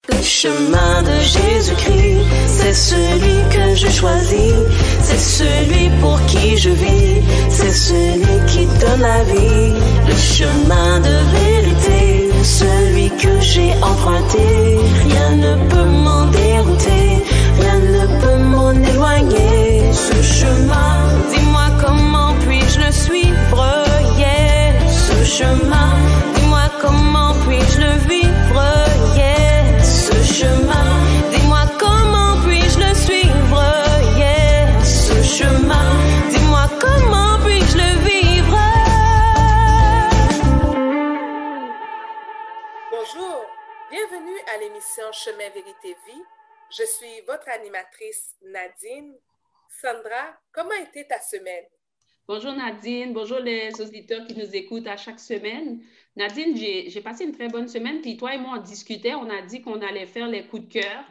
Le chemin de Jésus-Christ, c'est celui que je choisis, c'est celui pour qui je vis, c'est celui qui donne la vie. Le chemin de vérité, celui que j'ai emprunté, rien ne peut m'en dérouter, rien ne peut m'en éloigner. Ce chemin, dis-moi comment puis-je le suivre, yeah. Ce chemin, dis-moi comment puis-je le vivre, yeah. Ce chemin, dis-moi comment puis-je le suivre, yeah. Ce chemin, dis-moi comment puis-je le vivre. Bonjour, bienvenue à l'émission Chemin Vérité Vie. Je suis votre animatrice Nadine. Sandra, comment était ta semaine? Bonjour Nadine, bonjour les auditeurs qui nous écoutent à chaque semaine. Nadine, j'ai passé une très bonne semaine, puis toi et moi on discutait, on a dit qu'on allait faire les coups de cœur.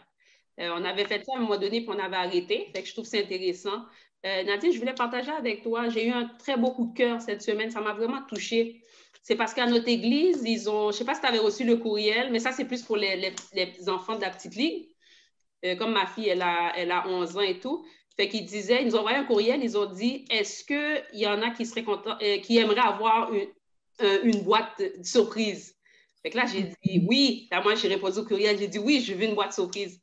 On avait fait ça à un moment donné, puis on avait arrêté, fait que je trouve c'est intéressant. Nadine, je voulais partager avec toi, j'ai eu un très beau coup de cœur cette semaine, ça m'a vraiment touchée. C'est parce qu'à notre église, je ne sais pas si tu avais reçu le courriel, mais ça c'est plus pour les enfants de la petite ligue. Comme ma fille, elle a 11 ans et tout. Fait qu'ils disaient, ils nous ont envoyé un courriel, ils ont dit, est-ce qu'il y en a qui seraient contents, qui aimeraient avoir une boîte surprise? Fait que là, j'ai dit oui. Là, moi, j'ai répondu au courriel, j'ai dit oui, je veux une boîte surprise.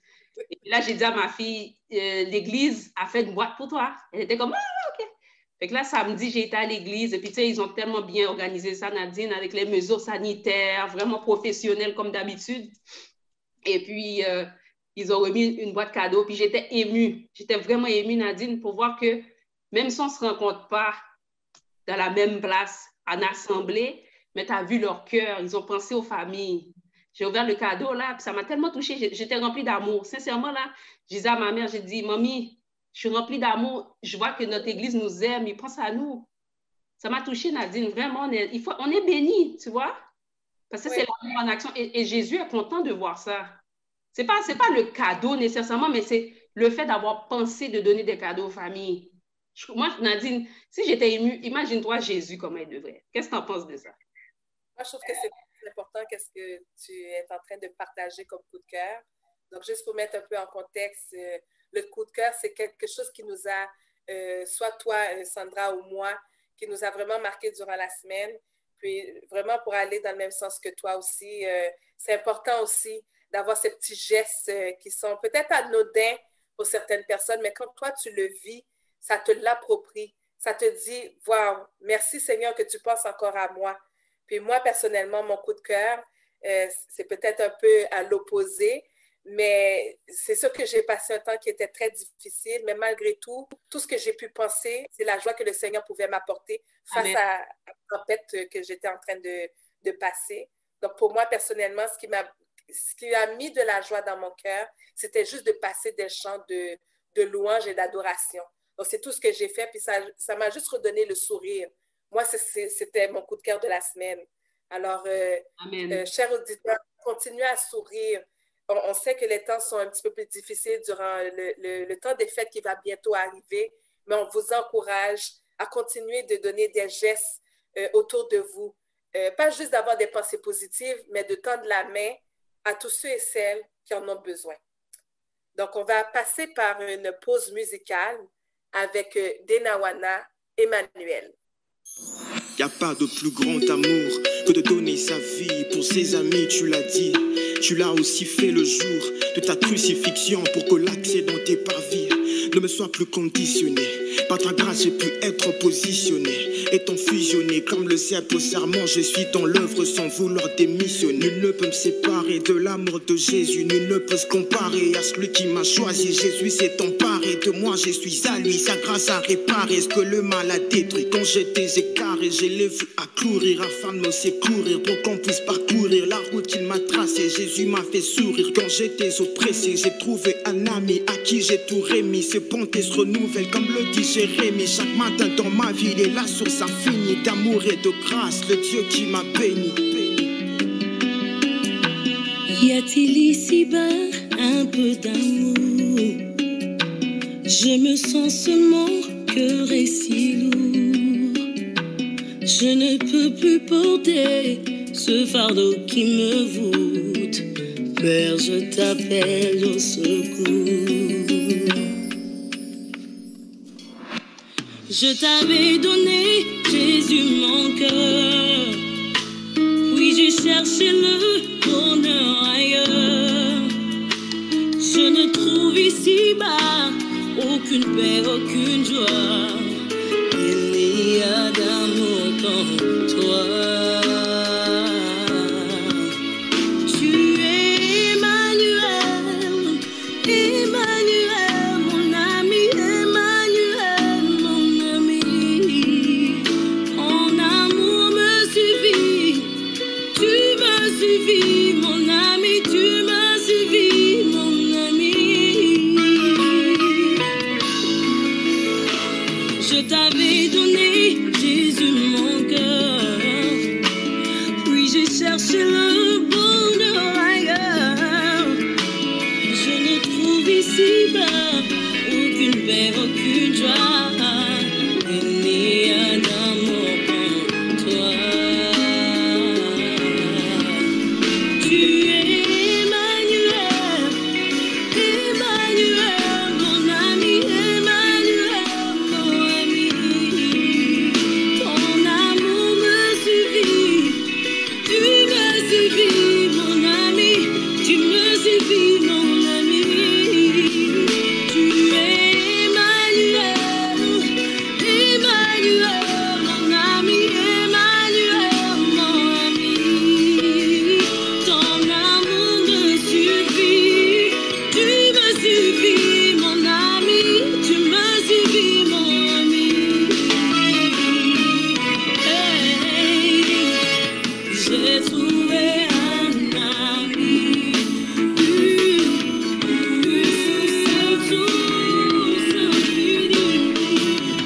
Et puis là, j'ai dit à ma fille, l'église a fait une boîte pour toi. Elle était comme, ah, OK. Fait que là, samedi, j'ai été à l'église et puis, tu sais, ils ont tellement bien organisé ça, Nadine, avec les mesures sanitaires, vraiment professionnelles comme d'habitude. Et puis, ils ont remis une boîte cadeau, puis j'étais émue. J'étais vraiment émue, Nadine, pour voir que même si on ne se rencontre pas dans la même place, en assemblée, mais tu as vu leur cœur, ils ont pensé aux familles. J'ai ouvert le cadeau, là, puis ça m'a tellement touchée. J'étais remplie d'amour. Sincèrement, là, je disais à ma mère, j'ai dit, « Mamie, je suis remplie d'amour. Je vois que notre Église nous aime, ils pensent à nous. » Ça m'a touchée, Nadine. Vraiment, on est bénis, tu vois? Parce que oui, c'est l'amour en action. Et Jésus est content de voir ça. C'est pas le cadeau nécessairement, mais c'est le fait d'avoir pensé de donner des cadeaux aux familles. Moi, Nadine, si j'étais émue, imagine-toi Jésus comment il devrait. Qu'est-ce que tu en penses de ça? Moi, je trouve que c'est important qu'est-ce que tu es en train de partager comme coup de cœur. Donc, juste pour mettre un peu en contexte, le coup de cœur, c'est quelque chose qui nous a, soit toi, Sandra, ou moi, qui nous a vraiment marqué durant la semaine. Puis, vraiment, pour aller dans le même sens que toi aussi, c'est important aussi d'avoir ces petits gestes qui sont peut-être anodins pour certaines personnes, mais quand toi, tu le vis, ça te l'approprie. Ça te dit, « Wow, merci Seigneur que tu penses encore à moi. » Puis moi, personnellement, mon coup de cœur, c'est peut-être un peu à l'opposé, mais c'est sûr que j'ai passé un temps qui était très difficile, mais malgré tout, tout ce que j'ai pu penser, c'est la joie que le Seigneur pouvait m'apporter face à la tempête que j'étais en train de passer. Donc, pour moi, personnellement, ce qui a mis de la joie dans mon cœur, c'était juste de passer des chants de louange et d'adoration. Donc, c'est tout ce que j'ai fait, puis ça m'a juste redonné le sourire. Moi, c'était mon coup de cœur de la semaine. Alors, chers auditeurs, continuez à sourire. On sait que les temps sont un petit peu plus difficiles durant le temps des fêtes qui va bientôt arriver, mais on vous encourage à continuer de donner des gestes autour de vous. Pas juste d'avoir des pensées positives, mais de tendre la main à tous ceux et celles qui en ont besoin. Donc, on va passer par une pause musicale avec Denawana Emmanuel. Y a pas de plus grand amour que de donner sa vie pour ses amis, tu l'as dit. Tu l'as aussi fait le jour de ta crucifixion pour que l'accès dans tes parvis ne me soit plus conditionné. Par ta grâce, j'ai pu être positionné, étant fusionné comme le cèpe au serment. Je suis dans l'œuvre sans vouloir démissionner. Nul ne peut me séparer de l'amour de Jésus. Nul ne peut se comparer à celui qui m'a choisi. Jésus s'est emparé de moi, je suis à lui. Sa grâce a réparé ce que le mal a détruit. Quand j'étais écaré, je l'ai vu accourir afin de me secourir pour qu'on puisse parcourir la route qu'il m'a tracée. Jésus m'a fait sourire quand j'étais oppressé. J'ai trouvé un ami à qui j'ai tout remis. Ses bontés se renouvellent comme le dit Jérémie. Chaque matin dans ma vie, il est la source infinie d'amour et de grâce, le Dieu qui m'a béni. Y a-t-il ici-bas un peu d'amour? Je me sens seulement cœur est si lourd. Je ne peux plus porter ce fardeau qui me voûte. Père, je t'appelle au secours. Je t'avais donné, Jésus, mon cœur. Oui, j'ai cherché le bonheur ailleurs. Je ne trouve ici-bas aucune paix, aucune joie. Il n'y a d'amour comme toi. Tu es Emmanuel, Emmanuel, mon ami, Emmanuel, mon ami. Ton amour me suffit, tu me suffis, mon ami, tu me suffis, mon ami. Je t'avais donné, Jésus, mon cœur. Oui, j'ai cherché le bonheur ailleurs. Je ne trouve ici-bas aucune paix, aucune joie. Il n'y a d'amour comme toi. Tu es Emmanuel, Emmanuel, mon ami, Emmanuel, mon ami. Ton amour me suffit, tu me suffis, mon ami, tu me suffis, mon ami. Tu es Emmanuel, Emmanuel, mon ami, Emmanuel, mon ami. Ton amour me suffit, tu me suffis, mon ami, tu me suffis, mon ami. Hey, j'ai trouvé un ami.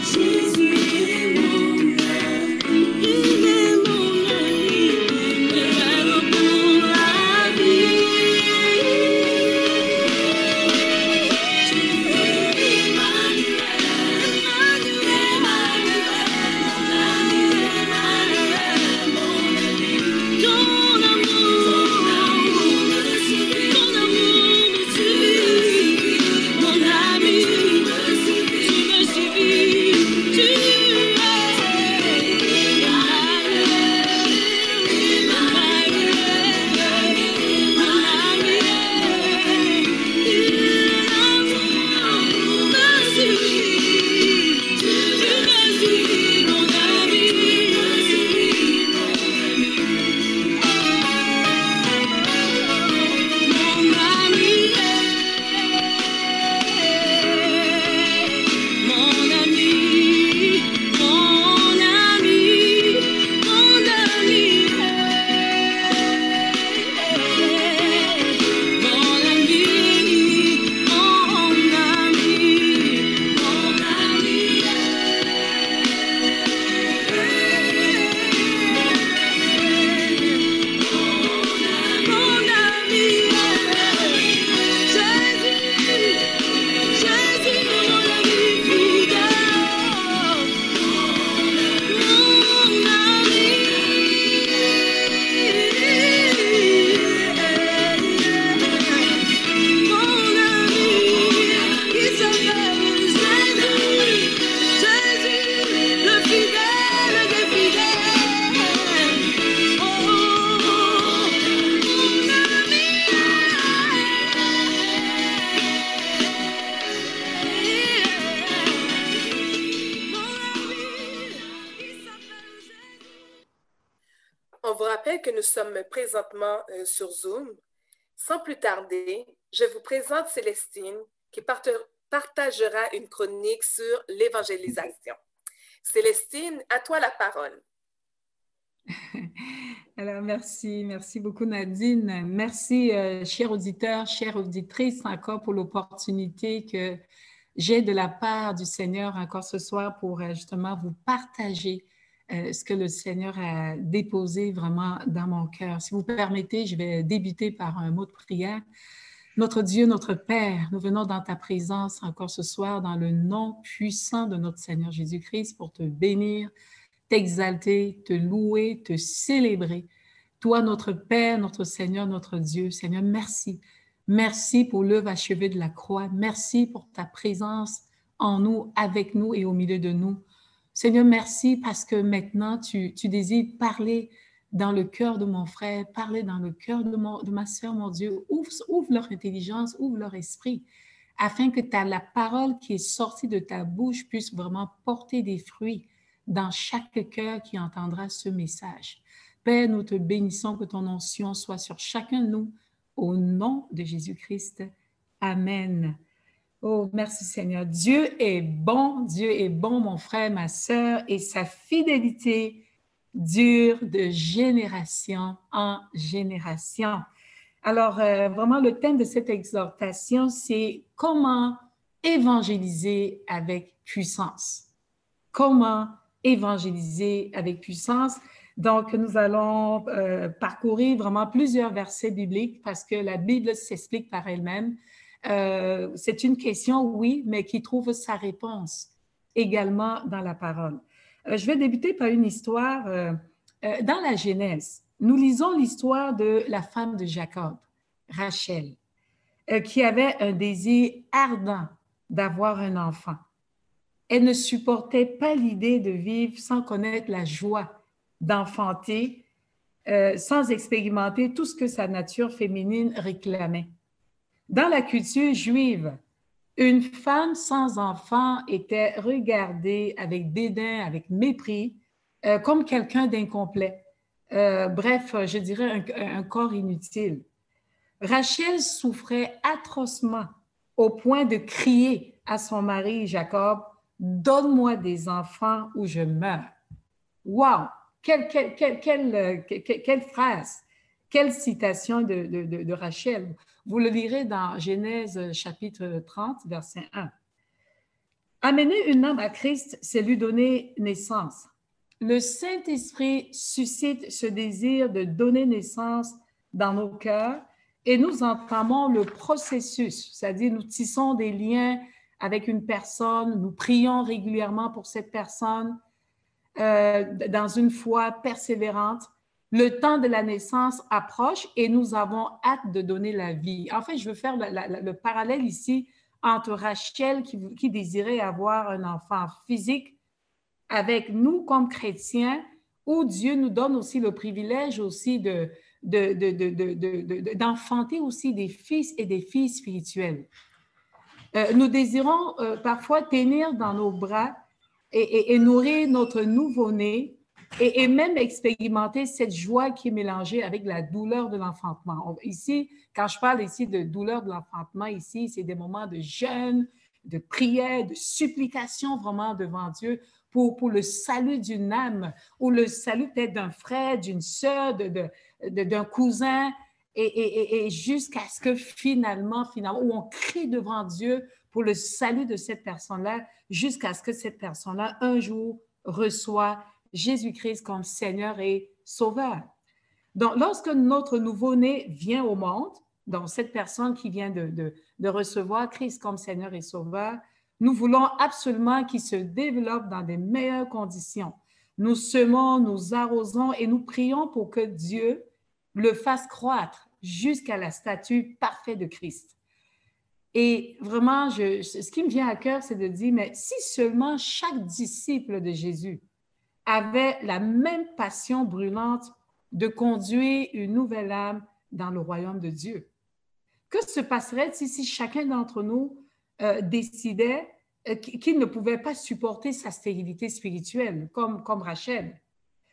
Jésus est mon ami, il est mon ami, le rêve pour la vie. Tu es Emmanuel, Emmanuel, mon ami, Emmanuel, mon ami. Ton amour me suffit, ton amour me suffit, mon ami, tu me suffis, tu es On vous rappelle que nous sommes présentement sur Zoom. Sans plus tarder, je vous présente Célestine qui partagera une chronique sur l'évangélisation. Célestine, à toi la parole. Alors, merci beaucoup Nadine. Merci, chers auditeurs, chères auditrices, encore pour l'opportunité que j'ai de la part du Seigneur encore ce soir pour justement vous partager ce que le Seigneur a déposé vraiment dans mon cœur. Si vous permettez, je vais débuter par un mot de prière. Notre Dieu, notre Père, nous venons dans ta présence encore ce soir dans le nom puissant de notre Seigneur Jésus-Christ pour te bénir, t'exalter, te louer, te célébrer. Toi, notre Père, notre Seigneur, notre Dieu. Seigneur, merci. Merci pour l'œuvre achevée de la croix. Merci pour ta présence en nous, avec nous et au milieu de nous. Seigneur, merci parce que maintenant, tu désires parler dans le cœur de mon frère, parler dans le cœur de ma sœur, mon Dieu. Ouvre leur intelligence, ouvre leur esprit, afin que la parole qui est sortie de ta bouche puisse vraiment porter des fruits dans chaque cœur qui entendra ce message. Père, nous te bénissons, que ton onction soit sur chacun de nous, au nom de Jésus-Christ. Amen. Oh, merci Seigneur. Dieu est bon, mon frère, ma sœur, et sa fidélité dure de génération en génération. Alors, vraiment, le thème de cette exhortation, c'est comment évangéliser avec puissance. Comment évangéliser avec puissance. Donc, nous allons parcourir vraiment plusieurs versets bibliques parce que la Bible s'explique par elle-même. C'est une question, oui, mais qui trouve sa réponse également dans la parole. Je vais débuter par une histoire dans la Genèse. Nous lisons l'histoire de la femme de Jacob, Rachel, qui avait un désir ardent d'avoir un enfant. Elle ne supportait pas l'idée de vivre sans connaître la joie d'enfanter, sans expérimenter tout ce que sa nature féminine réclamait. Dans la culture juive, une femme sans enfant était regardée avec dédain, avec mépris, comme quelqu'un d'incomplet. Bref, je dirais un corps inutile. Rachel souffrait atrocement au point de crier à son mari Jacob, « Donne-moi des enfants ou je meurs. » Wow! Quelle phrase, quelle citation de Rachel. Vous le lirez dans Genèse chapitre 30, verset 1. Amener une âme à Christ, c'est lui donner naissance. Le Saint-Esprit suscite ce désir de donner naissance dans nos cœurs et nous entamons le processus, c'est-à-dire nous tissons des liens avec une personne, nous prions régulièrement pour cette personne dans une foi persévérante. Le temps de la naissance approche et nous avons hâte de donner la vie. En fait, je veux faire le parallèle ici entre Rachel qui désirait avoir un enfant physique avec nous comme chrétiens, où Dieu nous donne aussi le privilège aussi d'enfanter aussi des fils et des filles spirituels. Nous désirons parfois tenir dans nos bras et nourrir notre nouveau-né et même expérimenter cette joie qui est mélangée avec la douleur de l'enfantement. Ici, quand je parle ici de douleur de l'enfantement, ici, c'est des moments de jeûne, de prière, de supplication vraiment devant Dieu pour le salut d'une âme ou le salut peut-être d'un frère, d'une sœur, d'un cousin et jusqu'à ce que finalement, où on crie devant Dieu pour le salut de cette personne-là, jusqu'à ce que cette personne-là, un jour, reçoit Jésus-Christ comme Seigneur et Sauveur. Donc, lorsque notre nouveau-né vient au monde, donc cette personne qui vient de recevoir Christ comme Seigneur et Sauveur, nous voulons absolument qu'il se développe dans des meilleures conditions. Nous semons, nous arrosons et nous prions pour que Dieu le fasse croître jusqu'à la stature parfaite de Christ. Et vraiment, ce qui me vient à cœur, c'est de dire, mais si seulement chaque disciple de Jésus avait la même passion brûlante de conduire une nouvelle âme dans le royaume de Dieu. Que se passerait si chacun d'entre nous décidait qu'il ne pouvait pas supporter sa stérilité spirituelle, comme Rachel?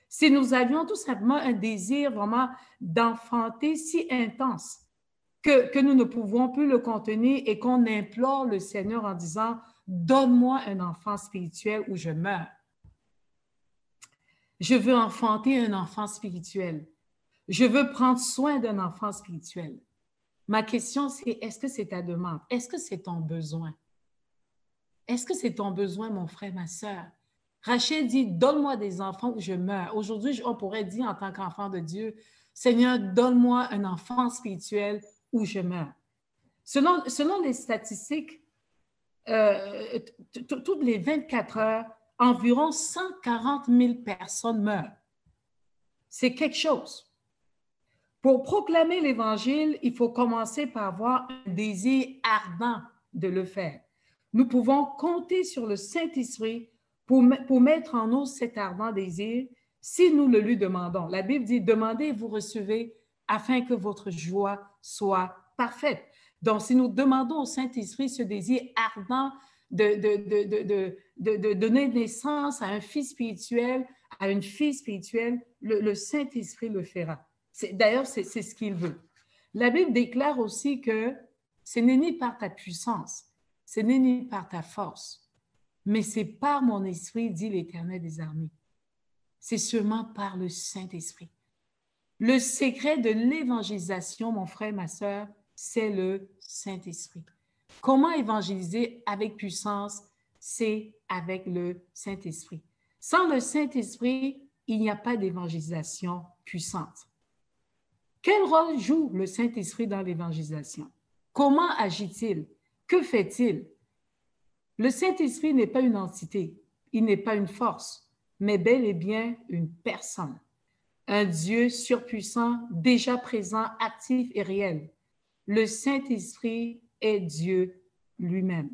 Si nous avions tout simplement un désir vraiment d'enfanter si intense que nous ne pouvons plus le contenir et qu'on implore le Seigneur en disant « Donne-moi un enfant spirituel ou je meurs. » Je veux enfanter un enfant spirituel. Je veux prendre soin d'un enfant spirituel. Ma question, c'est est-ce que c'est ta demande? Est-ce que c'est ton besoin? Est-ce que c'est ton besoin, mon frère, ma sœur? Rachel dit, donne-moi des enfants ou je meurs. Aujourd'hui, on pourrait dire en tant qu'enfant de Dieu, Seigneur, donne-moi un enfant spirituel ou je meurs. Selon les statistiques, toutes les 24 heures, environ 140 000 personnes meurent. C'est quelque chose. Pour proclamer l'Évangile, il faut commencer par avoir un désir ardent de le faire. Nous pouvons compter sur le Saint-Esprit pour mettre en nous cet ardent désir si nous le lui demandons. La Bible dit, demandez et vous recevez afin que votre joie soit parfaite. Donc, si nous demandons au Saint-Esprit ce désir ardent de donner naissance à un fils spirituel, à une fille spirituelle, le Saint-Esprit le fera. D'ailleurs, c'est ce qu'il veut. La Bible déclare aussi que ce n'est ni par ta puissance, ce n'est ni par ta force, mais c'est par mon esprit, dit l'Éternel des armées. C'est seulement par le Saint-Esprit. Le secret de l'évangélisation, mon frère, ma sœur, c'est le Saint-Esprit. Comment évangéliser avec puissance? C'est avec le Saint-Esprit. Sans le Saint-Esprit, il n'y a pas d'évangélisation puissante. Quel rôle joue le Saint-Esprit dans l'évangélisation? Comment agit-il? Que fait-il? Le Saint-Esprit n'est pas une entité, il n'est pas une force, mais bel et bien une personne. Un Dieu surpuissant, déjà présent, actif et réel. Le Saint-Esprit est Dieu lui-même.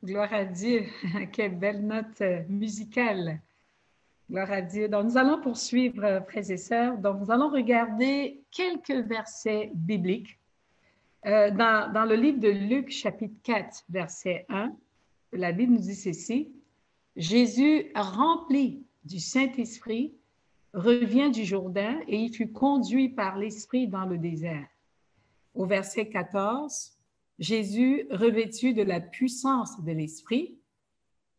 Gloire à Dieu. Quelle belle note musicale. Gloire à Dieu. Donc, nous allons poursuivre, frères et sœurs. Donc, nous allons regarder quelques versets bibliques. Dans le livre de Luc, chapitre 4, verset 1, la Bible nous dit ceci. Jésus, rempli du Saint-Esprit, revient du Jourdain et il fut conduit par l'Esprit dans le désert. Au verset 14, Jésus, revêtu de la puissance de l'Esprit,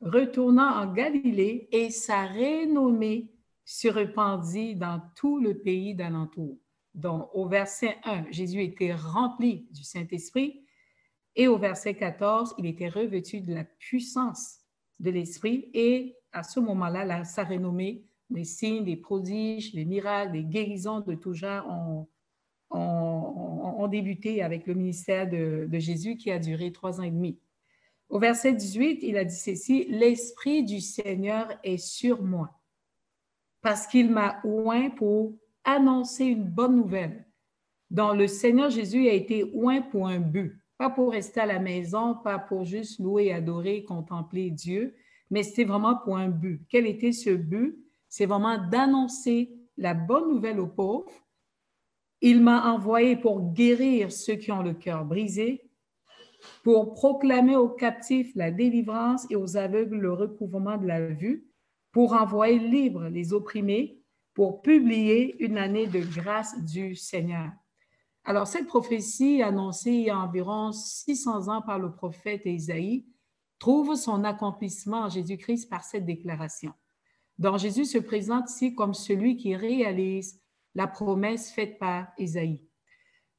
retourna en Galilée et sa renommée se répandit dans tout le pays d'alentour. Donc, au verset 1, Jésus était rempli du Saint-Esprit et au verset 14, il était revêtu de la puissance de l'Esprit et à ce moment-là, sa renommée, les signes, les prodiges, les miracles, les guérisons de tout genre ont débuté avec le ministère de Jésus qui a duré 3 ans et demi. Au verset 18, il a dit ceci, « L'Esprit du Seigneur est sur moi, parce qu'il m'a oint pour annoncer une bonne nouvelle. » Donc, le Seigneur Jésus a été oint pour un but, pas pour rester à la maison, pas pour juste louer, adorer, contempler Dieu, mais c'était vraiment pour un but. Quel était ce but? C'est vraiment d'annoncer la bonne nouvelle aux pauvres. Il m'a envoyé pour guérir ceux qui ont le cœur brisé, pour proclamer aux captifs la délivrance et aux aveugles le recouvrement de la vue, pour envoyer libres les opprimés, pour publier une année de grâce du Seigneur. Alors, cette prophétie annoncée il y a environ 600 ans par le prophète Ésaïe trouve son accomplissement en Jésus-Christ par cette déclaration. Donc, Jésus se présente ici comme celui qui réalise la promesse faite par Ésaïe.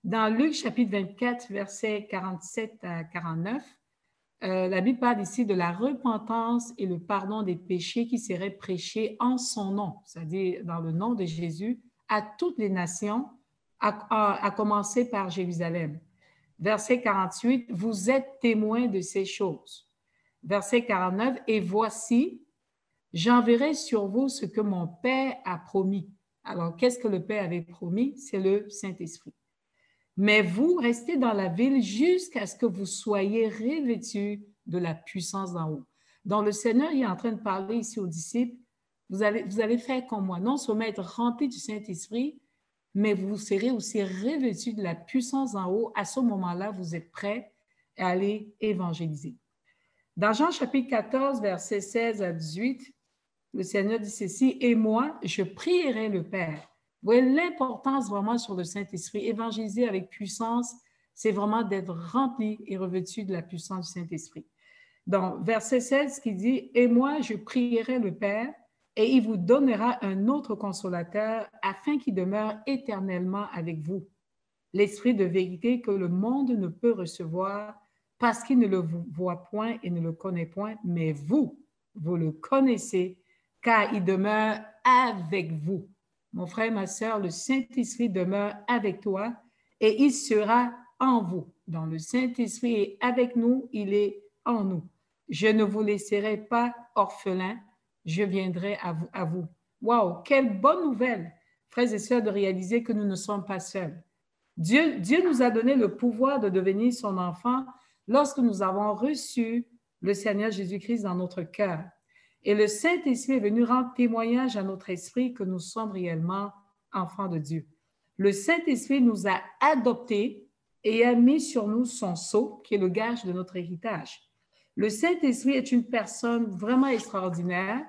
Dans Luc, chapitre 24, versets 47 à 49, la Bible parle ici de la repentance et le pardon des péchés qui seraient prêchés en son nom, c'est-à-dire dans le nom de Jésus, à toutes les nations, à commencer par Jérusalem. Verset 48, « Vous êtes témoins de ces choses. » Verset 49, « Et voici, j'enverrai sur vous ce que mon Père a promis. » Alors, qu'est-ce que le Père avait promis? C'est le Saint-Esprit. « Mais vous restez dans la ville jusqu'à ce que vous soyez revêtus de la puissance d'en haut. » Donc, le Seigneur est en train de parler ici aux disciples. Vous allez faire comme moi, non seulement être remplis du Saint-Esprit, mais vous serez aussi revêtus de la puissance d'en haut. À ce moment-là, vous êtes prêts à aller évangéliser. Dans Jean chapitre 14, versets 16 à 18, le Seigneur dit ceci, « Et moi, je prierai le Père. » Vous voyez l'importance vraiment sur le Saint-Esprit. Évangéliser avec puissance, c'est vraiment d'être rempli et revêtu de la puissance du Saint-Esprit. Donc, verset 16 qui dit, « Et moi, je prierai le Père, et il vous donnera un autre consolateur afin qu'il demeure éternellement avec vous. L'Esprit de vérité que le monde ne peut recevoir parce qu'il ne le voit point et ne le connaît point, mais vous le connaissez, car il demeure avec vous. » Mon frère, ma sœur, le Saint-Esprit demeure avec toi et il sera en vous. Donc, le Saint-Esprit est avec nous, il est en nous. Je ne vous laisserai pas orphelins, je viendrai à vous. Wow, quelle bonne nouvelle, frères et sœurs, de réaliser que nous ne sommes pas seuls. Dieu nous a donné le pouvoir de devenir son enfant lorsque nous avons reçu le Seigneur Jésus-Christ dans notre cœur. Et le Saint-Esprit est venu rendre témoignage à notre esprit que nous sommes réellement enfants de Dieu. Le Saint-Esprit nous a adoptés et a mis sur nous son sceau, qui est le gage de notre héritage. Le Saint-Esprit est une personne vraiment extraordinaire.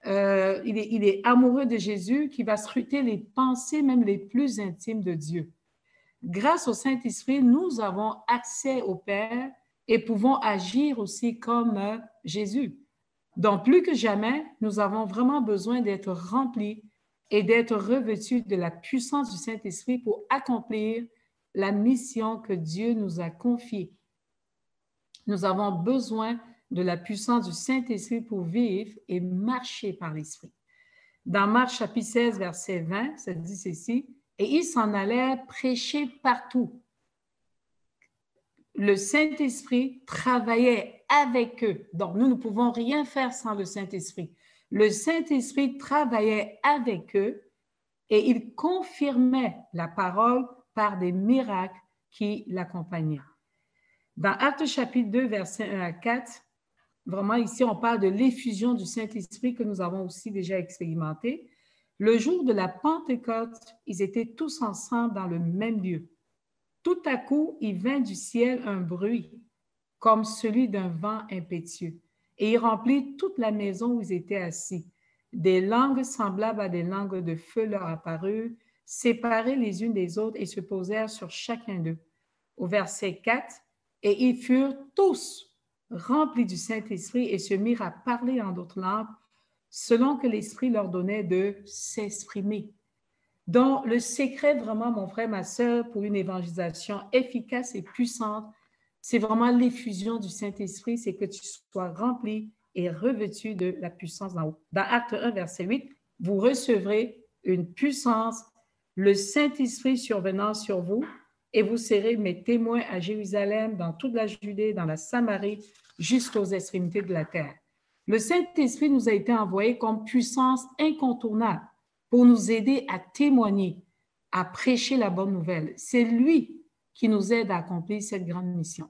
Il est amoureux de Jésus, qui va scruter les pensées, même les plus intimes de Dieu. Grâce au Saint-Esprit, nous avons accès au Père et pouvons agir aussi comme Jésus. Donc, plus que jamais, nous avons vraiment besoin d'être remplis et d'être revêtus de la puissance du Saint-Esprit pour accomplir la mission que Dieu nous a confiée. Nous avons besoin de la puissance du Saint-Esprit pour vivre et marcher par l'Esprit. Dans Marc chapitre 16, verset 20, ça dit ceci, « Et ils s'en allèrent prêcher partout. » Le Saint-Esprit travaillait avec eux. Donc, nous ne pouvons rien faire sans le Saint-Esprit. Le Saint-Esprit travaillait avec eux et il confirmait la parole par des miracles qui l'accompagnaient. Dans Actes chapitre 2, versets 1 à 4, Vraiment, ici, on parle de l'effusion du Saint-Esprit que nous avons aussi déjà expérimenté. Le jour de la Pentecôte, ils étaient tous ensemble dans le même lieu. Tout à coup, il vint du ciel un bruit, comme celui d'un vent impétueux, et il remplit toute la maison où ils étaient assis. Des langues semblables à des langues de feu leur apparurent, séparées les unes des autres, et se posèrent sur chacun d'eux. Au verset 4, « Et ils furent tous remplis du Saint-Esprit et se mirent à parler en d'autres langues, selon que l'Esprit leur donnait de s'exprimer. » Donc, le secret vraiment, mon frère, ma sœur, pour une évangélisation efficace et puissante, c'est vraiment l'effusion du Saint-Esprit, c'est que tu sois rempli et revêtu de la puissance d'en haut. Dans Acte 1, verset 8, vous recevrez une puissance, le Saint-Esprit survenant sur vous, et vous serez mes témoins à Jérusalem, dans toute la Judée, dans la Samarie, jusqu'aux extrémités de la terre. Le Saint-Esprit nous a été envoyé comme puissance incontournable pour nous aider à témoigner, à prêcher la bonne nouvelle. C'est lui qui nous aide à accomplir cette grande mission.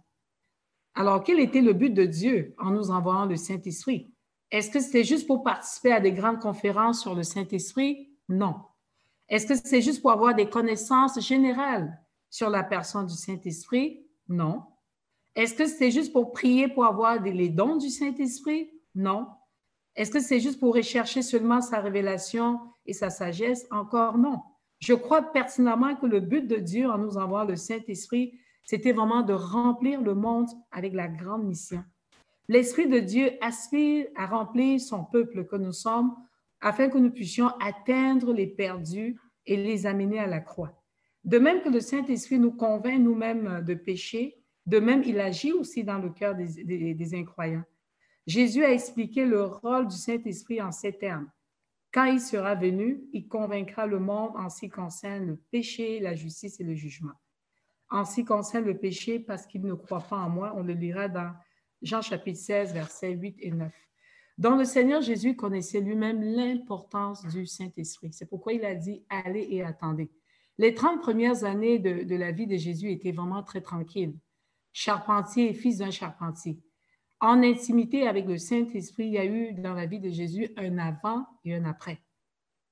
Alors, quel était le but de Dieu en nous envoyant le Saint-Esprit? Est-ce que c'était juste pour participer à des grandes conférences sur le Saint-Esprit? Non. Est-ce que c'est juste pour avoir des connaissances générales sur la personne du Saint-Esprit? Non. Est-ce que c'est juste pour prier pour avoir les dons du Saint-Esprit? Non. Est-ce que c'est juste pour rechercher seulement sa révélation et sa sagesse? Encore non. Je crois pertinemment que le but de Dieu en nous envoyant le Saint-Esprit, c'était vraiment de remplir le monde avec la grande mission. L'Esprit de Dieu aspire à remplir son peuple que nous sommes afin que nous puissions atteindre les perdus et les amener à la croix. De même que le Saint-Esprit nous convainc nous-mêmes de péché, de même il agit aussi dans le cœur des incroyants. Jésus a expliqué le rôle du Saint-Esprit en ces termes. Quand il sera venu, il convaincra le monde en ce qui concerne le péché, la justice et le jugement. En ce qui concerne le péché, parce qu'il ne croit pas en moi, on le lira dans Jean chapitre 16, versets 8 et 9. Donc, le Seigneur Jésus connaissait lui-même l'importance du Saint-Esprit. C'est pourquoi il a dit « Allez et attendez ». Les 30 premières années de la vie de Jésus étaient vraiment très tranquilles. Charpentier et fils d'un charpentier. En intimité avec le Saint-Esprit, il y a eu dans la vie de Jésus un avant et un après.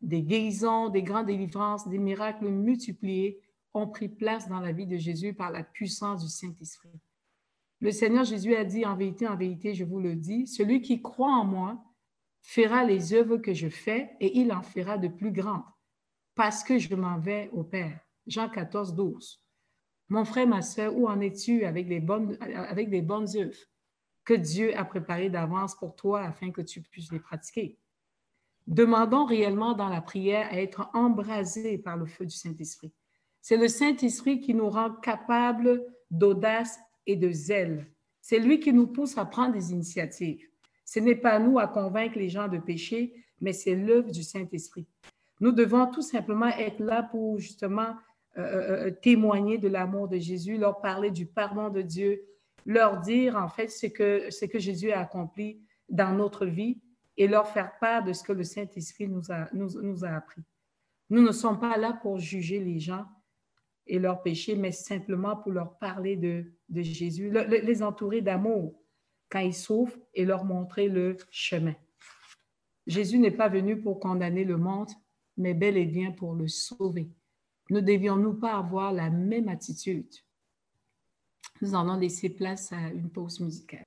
Des guérisons, des grandes délivrances, des miracles multipliés ont pris place dans la vie de Jésus par la puissance du Saint-Esprit. Le Seigneur Jésus a dit, en vérité, je vous le dis, celui qui croit en moi fera les œuvres que je fais et il en fera de plus grandes, parce que je m'en vais au Père. Jean 14, 12. Mon frère, ma sœur, où en es-tu avec des bonnes œuvres que Dieu a préparées d'avance pour toi afin que tu puisses les pratiquer? Demandons réellement dans la prière à être embrasés par le feu du Saint-Esprit. C'est le Saint-Esprit qui nous rend capables d'audace et de zèle. C'est lui qui nous pousse à prendre des initiatives. Ce n'est pas nous à convaincre les gens de péché, mais c'est l'œuvre du Saint-Esprit. Nous devons tout simplement être là pour justement témoigner de l'amour de Jésus, leur parler du pardon de Dieu, leur dire en fait ce que Jésus a accompli dans notre vie et leur faire part de ce que le Saint-Esprit nous a appris. Nous ne sommes pas là pour juger les gens et leurs péchés, mais simplement pour leur parler de Jésus, les entourer d'amour quand ils souffrent et leur montrer le chemin. Jésus n'est pas venu pour condamner le monde, mais bel et bien pour le sauver. Ne devions-nous pas avoir la même attitude? Nous allons laisser place à une pause musicale.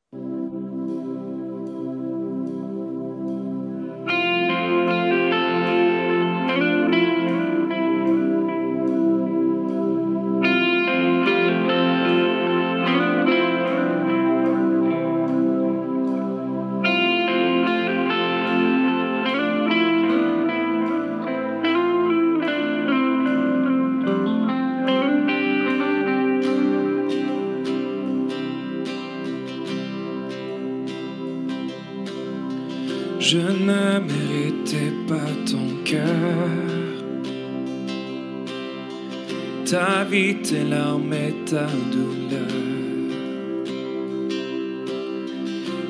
Je ne méritais pas ton cœur, ta vie, tes larmes et ta douleur.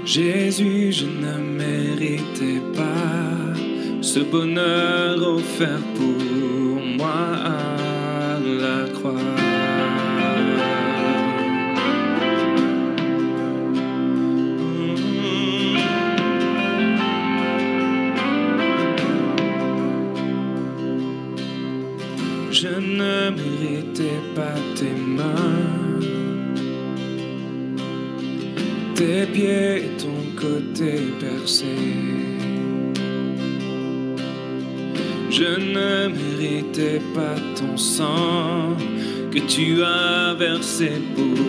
Jésus, je ne méritais pas ce bonheur offert pour moi à la croix. tes pieds, ton côté percé. Je ne méritais pas ton sang que tu as versé pour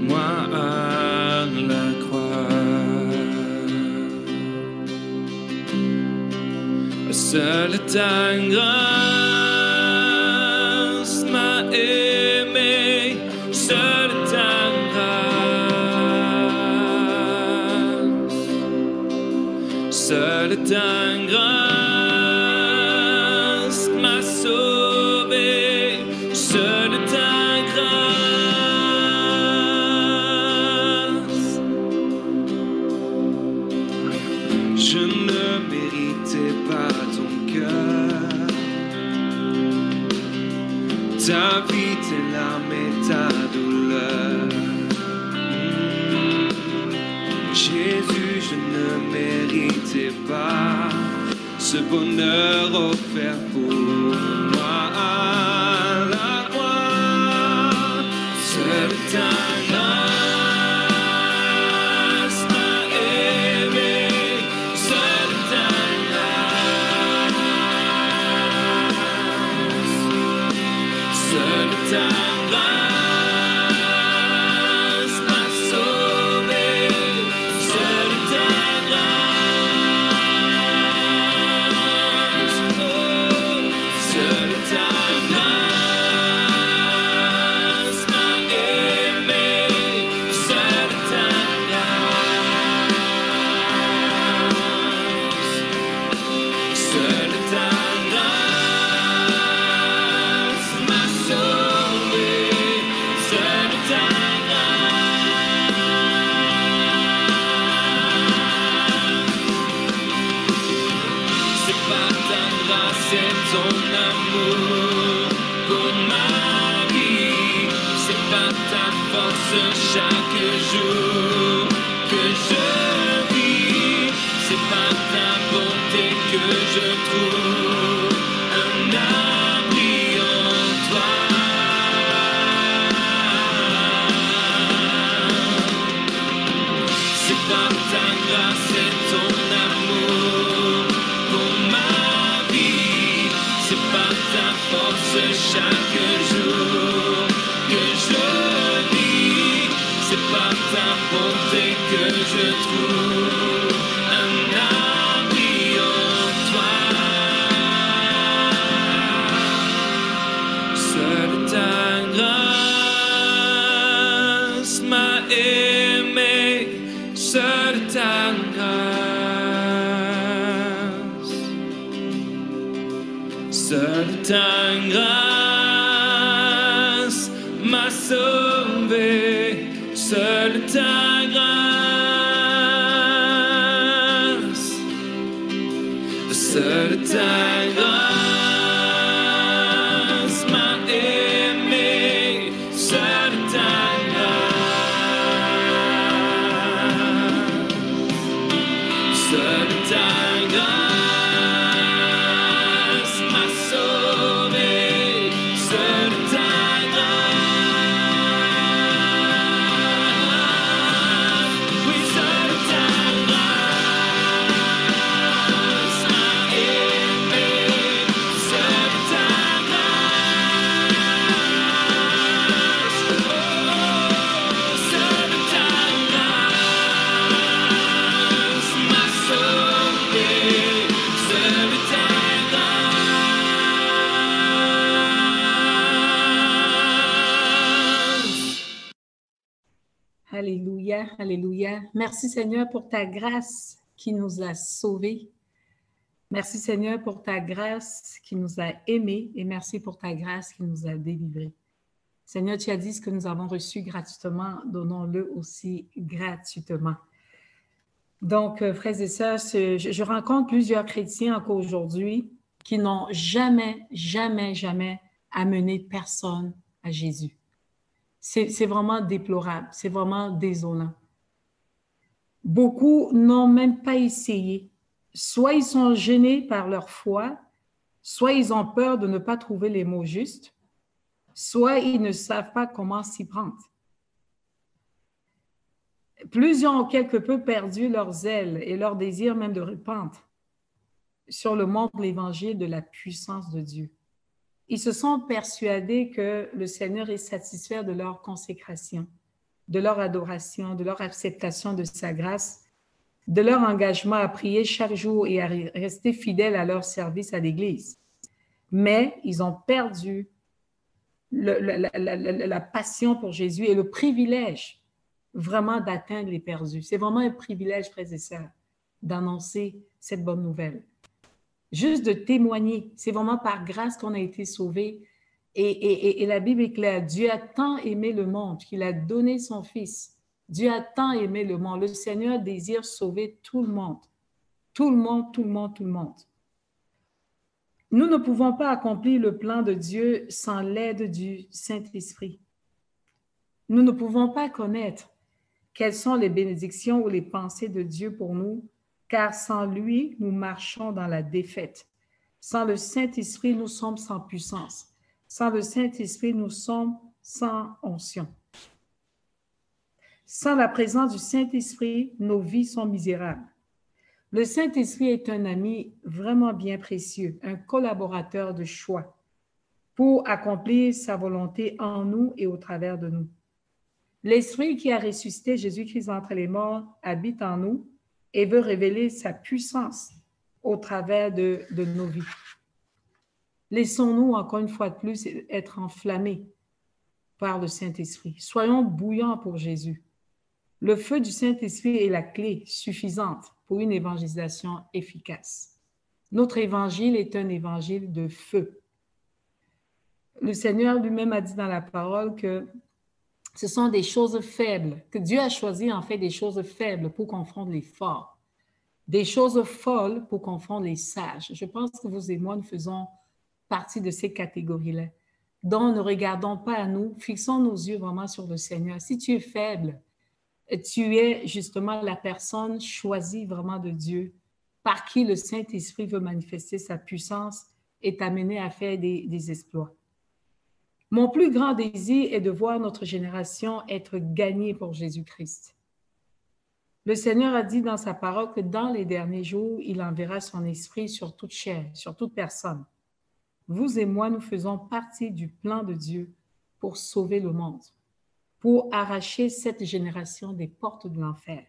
moi à la croix. Seule ta grâce m'a aimé, seule ta grâce, seule ta grâce m'a sauvé, seule ta grâce. Je ne méritais pas ton cœur, ta vie, tes larmes et ta douleur. Jésus, je ne méritais pas ce bonheur offert pour moi à la croix. Seule ta grâce m'a aimé, seule ta grâce, seule ta grâce m'a sauvé, seule ta grâce, oh, seule ta grâce m'a aimé, seule ta grâce, seule ta grâce m'a sauvé, seule ta grâce. C'est pas ta grâce, c'est ton amour pour ma vie. C'est pas ta force chaque jour que je vis. C'est pas ta bonté que je trouve un abri en toi. C'est pas ta grâce, c'est ton amour pour ma vie. C'est pas ta force chaque jour que je vis. C'est pas ta bonté que je trouve un abri en toi. Seule ta grâce m'a aimé, seule ta grâce, seule ta grâce m'a sauvé, seule ta grâce, seule ta grâce m'a aimé, seule ta grâce, seule ta grâce m'a sauvé, seule ta grâce, oui, seule ta grâce m'a aimé, seule ta grâce, oh, seule ta grâce m'a sauvé, seule ta grâce. Alléluia, alléluia. Merci Seigneur pour ta grâce qui nous a sauvés. Merci Seigneur pour ta grâce qui nous a aimés et merci pour ta grâce qui nous a délivrés. Seigneur, tu as dit ce que nous avons reçu gratuitement, donnons-le aussi gratuitement. Donc, frères et sœurs, je rencontre plusieurs chrétiens encore aujourd'hui qui n'ont jamais amené personne à Jésus. C'est vraiment déplorable, c'est vraiment désolant. Beaucoup n'ont même pas essayé. Soit ils sont gênés par leur foi, soit ils ont peur de ne pas trouver les mots justes, soit ils ne savent pas comment s'y prendre. Plusieurs ont quelque peu perdu leur zèle et leur désir même de répandre sur le monde de l'Évangile de la puissance de Dieu. Ils se sont persuadés que le Seigneur est satisfait de leur consécration, de leur adoration, de leur acceptation de sa grâce, de leur engagement à prier chaque jour et à rester fidèles à leur service à l'Église. Mais ils ont perdu la passion pour Jésus et le privilège vraiment d'atteindre les perdus. C'est vraiment un privilège, frères et sœurs, d'annoncer cette bonne nouvelle. Juste de témoigner. C'est vraiment par grâce qu'on a été sauvés. Et la Bible est claire. Dieu a tant aimé le monde qu'il a donné son Fils. Dieu a tant aimé le monde. Le Seigneur désire sauver tout le monde. Tout le monde, tout le monde, tout le monde. Nous ne pouvons pas accomplir le plan de Dieu sans l'aide du Saint-Esprit. Nous ne pouvons pas connaître quelles sont les bénédictions ou les pensées de Dieu pour nous, car sans lui, nous marchons dans la défaite. Sans le Saint-Esprit, nous sommes sans puissance. Sans le Saint-Esprit, nous sommes sans onction. Sans la présence du Saint-Esprit, nos vies sont misérables. Le Saint-Esprit est un ami vraiment bien précieux, un collaborateur de choix pour accomplir sa volonté en nous et au travers de nous. L'Esprit qui a ressuscité Jésus-Christ entre les morts habite en nous et veut révéler sa puissance au travers de nos vies. Laissons-nous encore une fois de plus être enflammés par le Saint-Esprit. Soyons bouillants pour Jésus. Le feu du Saint-Esprit est la clé suffisante pour une évangélisation efficace. Notre évangile est un évangile de feu. Le Seigneur lui-même a dit dans la parole que ce sont des choses faibles, que Dieu a choisi en fait des choses faibles pour confondre les forts, des choses folles pour confondre les sages. Je pense que vous et moi, nous faisons partie de ces catégories-là. Donc, ne regardons pas à nous, fixons nos yeux vraiment sur le Seigneur. Si tu es faible, tu es justement la personne choisie vraiment de Dieu, par qui le Saint-Esprit veut manifester sa puissance et t'amener à faire des exploits. Mon plus grand désir est de voir notre génération être gagnée pour Jésus-Christ. Le Seigneur a dit dans sa parole que dans les derniers jours, il enverra son esprit sur toute chair, sur toute personne. Vous et moi, nous faisons partie du plan de Dieu pour sauver le monde, pour arracher cette génération des portes de l'enfer.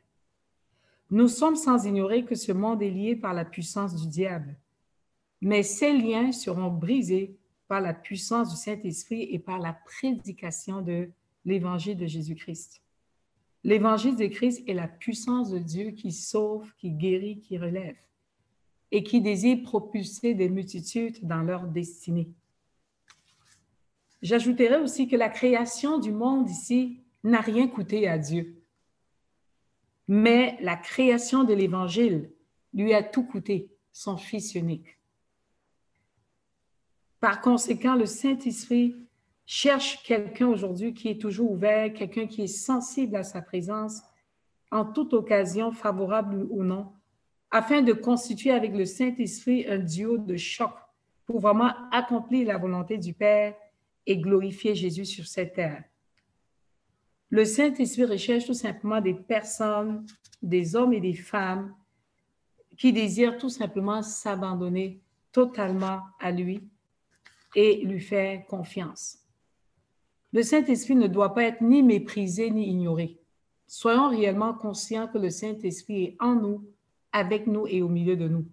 Nous sommes sans ignorer que ce monde est lié par la puissance du diable, mais ces liens seront brisés par la puissance du Saint-Esprit et par la prédication de l'Évangile de Jésus-Christ. L'Évangile de Christ est la puissance de Dieu qui sauve, qui guérit, qui relève et qui désire propulser des multitudes dans leur destinée. J'ajouterai aussi que la création du monde ici n'a rien coûté à Dieu. Mais la création de l'Évangile lui a tout coûté, son Fils unique. Par conséquent, le Saint-Esprit cherche quelqu'un aujourd'hui qui est toujours ouvert, quelqu'un qui est sensible à sa présence en toute occasion, favorable ou non, afin de constituer avec le Saint-Esprit un duo de choc pour vraiment accomplir la volonté du Père et glorifier Jésus sur cette terre. Le Saint-Esprit recherche tout simplement des personnes, des hommes et des femmes qui désirent tout simplement s'abandonner totalement à lui et lui faire confiance. Le Saint-Esprit ne doit pas être ni méprisé ni ignoré. Soyons réellement conscients que le Saint-Esprit est en nous, avec nous et au milieu de nous,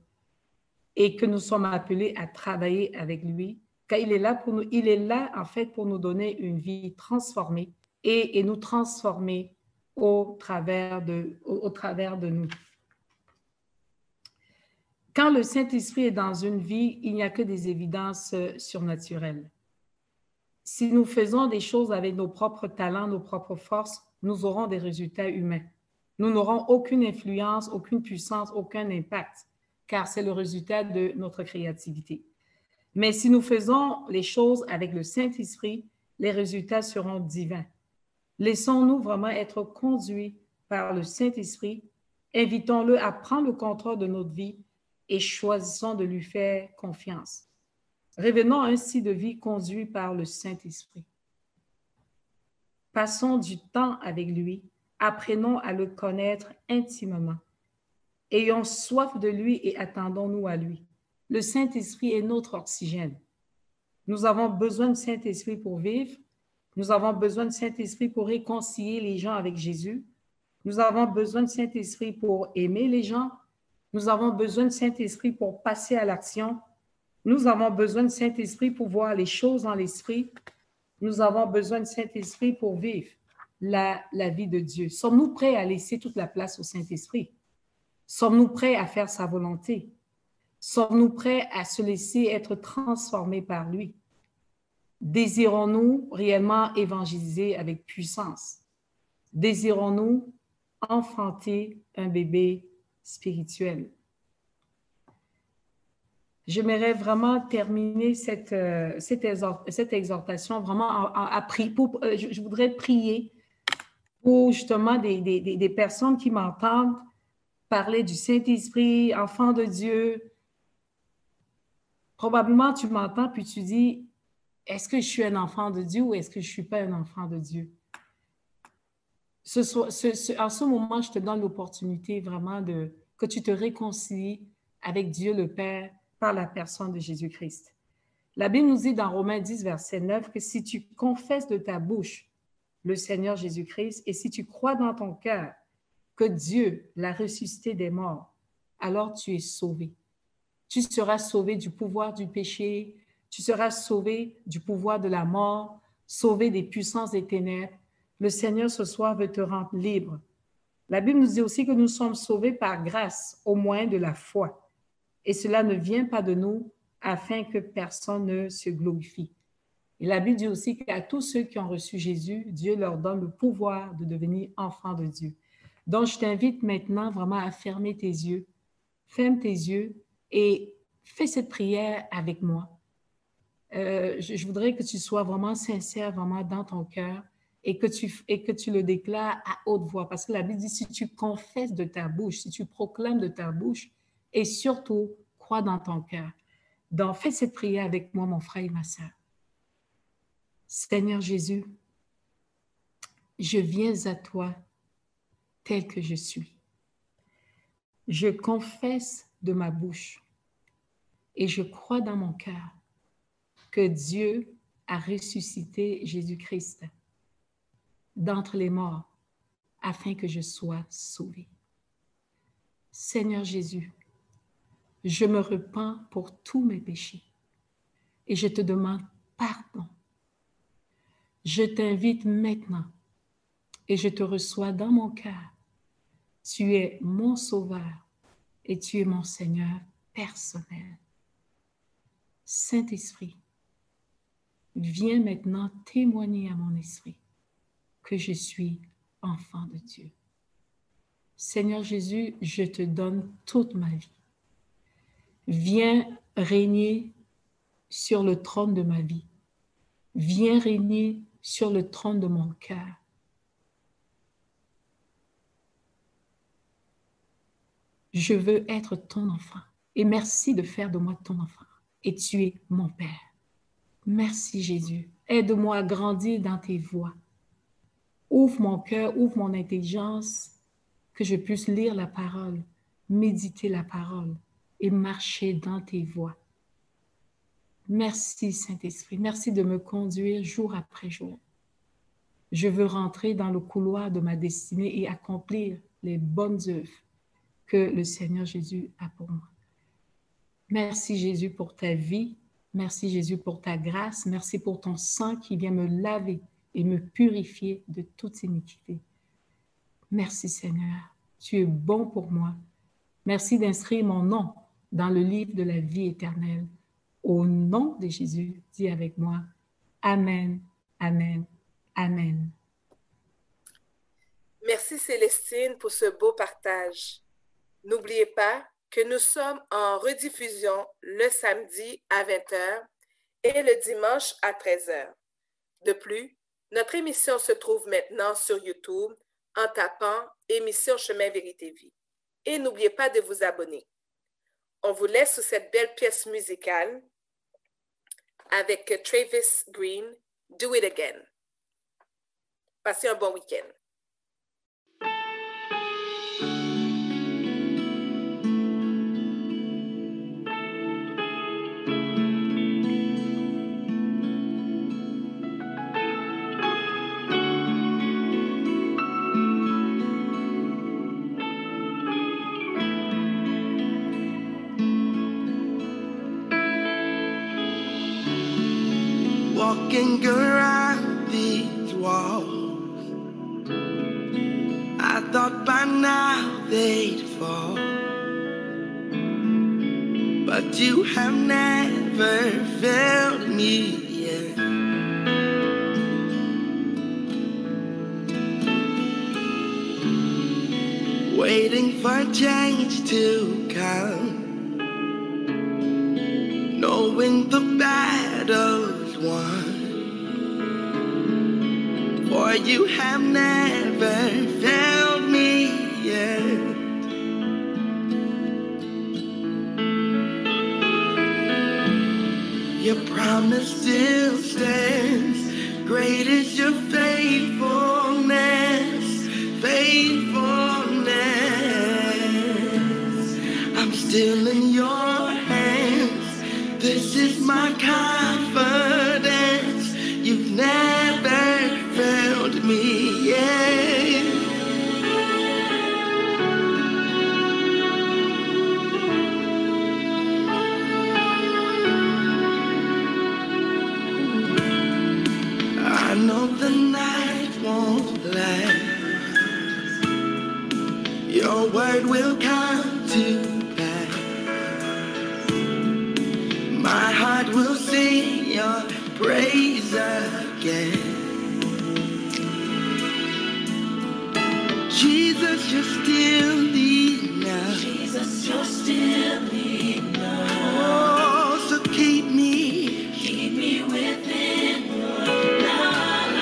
et que nous sommes appelés à travailler avec lui, car il est là pour nous, il est là en fait pour nous donner une vie transformée et nous transformer au travers de nous. Quand le Saint-Esprit est dans une vie, il n'y a que des évidences surnaturelles. Si nous faisons des choses avec nos propres talents, nos propres forces, nous aurons des résultats humains. Nous n'aurons aucune influence, aucune puissance, aucun impact, car c'est le résultat de notre créativité. Mais si nous faisons les choses avec le Saint-Esprit, les résultats seront divins. Laissons-nous vraiment être conduits par le Saint-Esprit, invitons-le à prendre le contrôle de notre vie et choisissons de lui faire confiance. Revenons à un style de vie conduit par le Saint-Esprit. Passons du temps avec lui Apprenons à le connaître intimement. Ayons soif de lui et attendons-nous à lui. Le Saint-Esprit est notre oxygène. Nous avons besoin du Saint-Esprit pour vivre. Nous avons besoin du Saint-Esprit pour réconcilier les gens avec Jésus. Nous avons besoin du Saint-Esprit pour aimer les gens. Nous avons besoin du Saint-Esprit pour passer à l'action. Nous avons besoin du Saint-Esprit pour voir les choses dans l'esprit. Nous avons besoin du Saint-Esprit pour vivre la vie de Dieu. Sommes-nous prêts à laisser toute la place au Saint-Esprit? Sommes-nous prêts à faire sa volonté? Sommes-nous prêts à se laisser être transformés par lui? Désirons-nous réellement évangéliser avec puissance? Désirons-nous enfanter un bébé spirituel? J'aimerais vraiment terminer cette exhortation vraiment je voudrais prier pour justement des personnes qui m'entendent parler du Saint-Esprit, enfant de Dieu. Probablement, tu m'entends puis tu dis, est-ce que je suis un enfant de Dieu ou est-ce que je ne suis pas un enfant de Dieu? En ce moment, je te donne l'opportunité vraiment que tu te réconcilies avec Dieu le Père par la personne de Jésus-Christ. La Bible nous dit dans Romains 10, verset 9, que si tu confesses de ta bouche le Seigneur Jésus-Christ et si tu crois dans ton cœur que Dieu l'a ressuscité des morts, alors tu es sauvé. Tu seras sauvé du pouvoir du péché, tu seras sauvé du pouvoir de la mort, sauvé des puissances des ténèbres. Le Seigneur ce soir veut te rendre libre. La Bible nous dit aussi que nous sommes sauvés par grâce, au moyen de la foi. Et cela ne vient pas de nous afin que personne ne se glorifie. Et la Bible dit aussi qu'à tous ceux qui ont reçu Jésus, Dieu leur donne le pouvoir de devenir enfants de Dieu. Donc, je t'invite maintenant vraiment à fermer tes yeux. Ferme tes yeux et fais cette prière avec moi. Je voudrais que tu sois vraiment sincère, vraiment dans ton cœur et que tu le déclares à haute voix. Parce que la Bible dit, si tu confesses de ta bouche, si tu proclames de ta bouche, et surtout, crois dans ton cœur. Donc, fais cette prière avec moi, mon frère et ma sœur. Seigneur Jésus, je viens à toi tel que je suis. Je confesse de ma bouche et je crois dans mon cœur que Dieu a ressuscité Jésus-Christ d'entre les morts afin que je sois sauvé. Seigneur Jésus, je me repens pour tous mes péchés et je te demande pardon. Je t'invite maintenant et je te reçois dans mon cœur. Tu es mon sauveur et tu es mon Seigneur personnel. Saint-Esprit, viens maintenant témoigner à mon esprit que je suis enfant de Dieu. Seigneur Jésus, je te donne toute ma vie. Viens régner sur le trône de ma vie. Viens régner sur le trône de mon cœur. Je veux être ton enfant et merci de faire de moi ton enfant. Et tu es mon Père. Merci Jésus. Aide-moi à grandir dans tes voies. Ouvre mon cœur, ouvre mon intelligence, que je puisse lire la parole, méditer la parole et marcher dans tes voies. Merci Saint-Esprit. Merci de me conduire jour après jour. Je veux rentrer dans le couloir de ma destinée et accomplir les bonnes œuvres que le Seigneur Jésus a pour moi. Merci Jésus pour ta vie. Merci Jésus pour ta grâce. Merci pour ton sang qui vient me laver et me purifier de toute iniquité. Merci Seigneur. Tu es bon pour moi. Merci d'inscrire mon nom dans le livre de la vie éternelle. Au nom de Jésus, dis avec moi, Amen, Amen, Amen. Merci Célestine pour ce beau partage. N'oubliez pas que nous sommes en rediffusion le samedi à 20h et le dimanche à 13h. De plus, notre émission se trouve maintenant sur YouTube en tapant « Émission Chemin Vérité Vie ». Et n'oubliez pas de vous abonner. On vous laisse sous cette belle pièce musicale avec Travis Green, « Do It Again ». Passez un bon week-end. walking around these walls. I thought by now they'd fall, but you have never failed me yet. Waiting for change to come, knowing the battle's won, for you have never failed me yet. Your promise still stands. Great is your faithfulness, faithfulness. I'm still in your hands. This is my confidence. You've never failed me yet. I know the night won't last. Your word will come to pass. My heart will sing your praise again. Jesus, you're still enough. Jesus, you're still enough. Oh, so keep me within your love.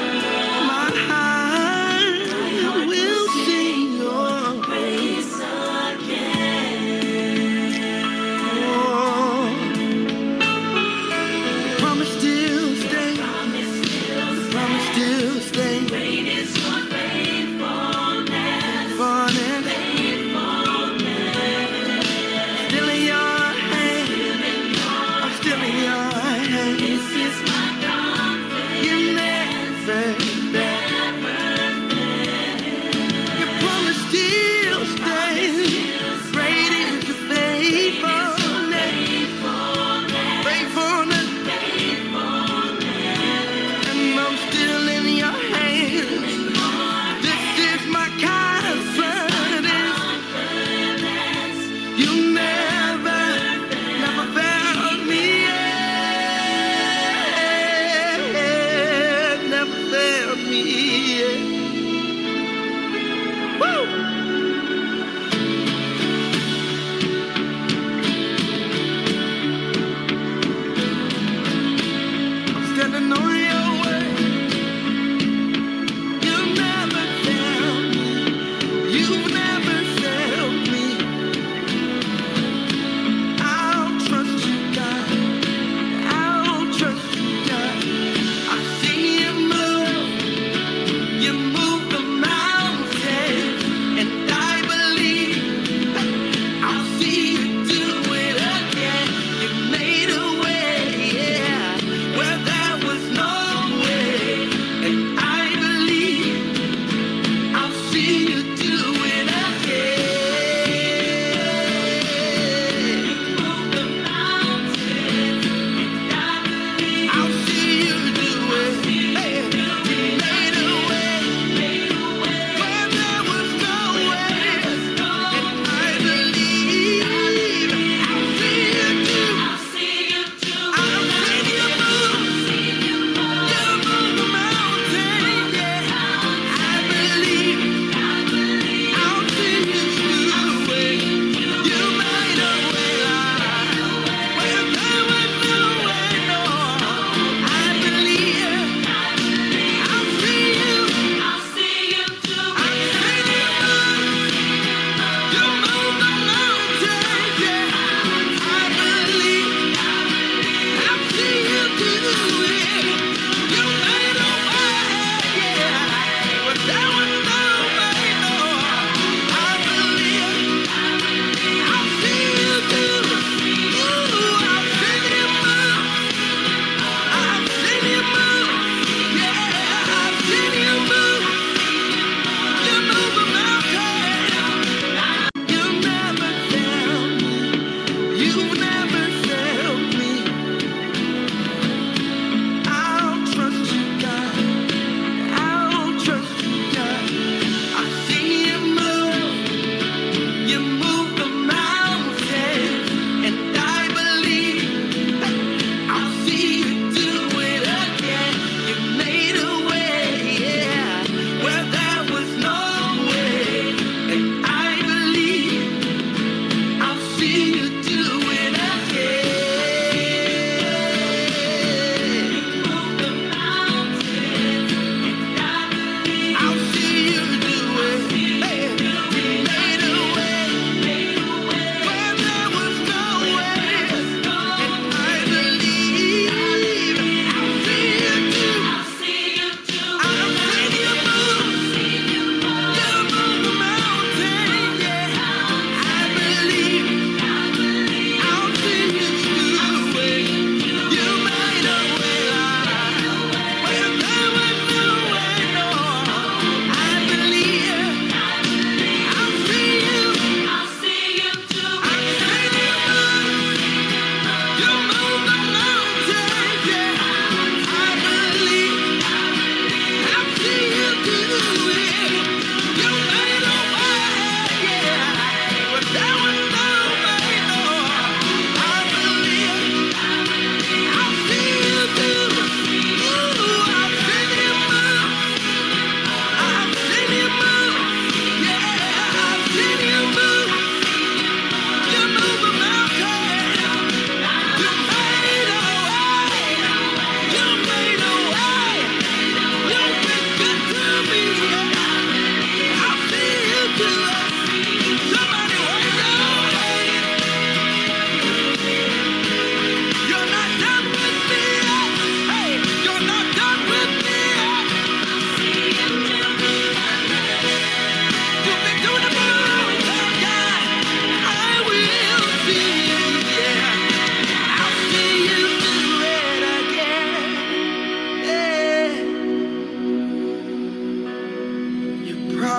My heart will sing your Praise again. oh. Promise still stay. Promise still stay. Great is your faithfulness. Faithfulness. Still in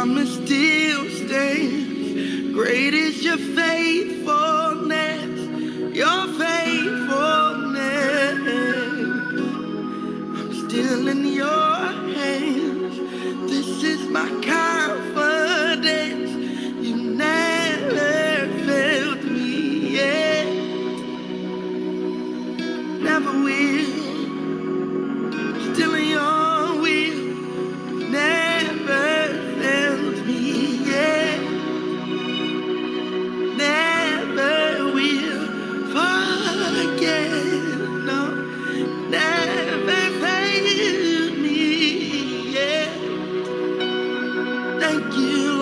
promise still stands. Great is your faithfulness, your faithfulness. I'm still in your hands. This is my confidence. You never failed me yet. Never will. Still in your will. Never failed me yet. Never will forget. No, never failed me yet. Thank you.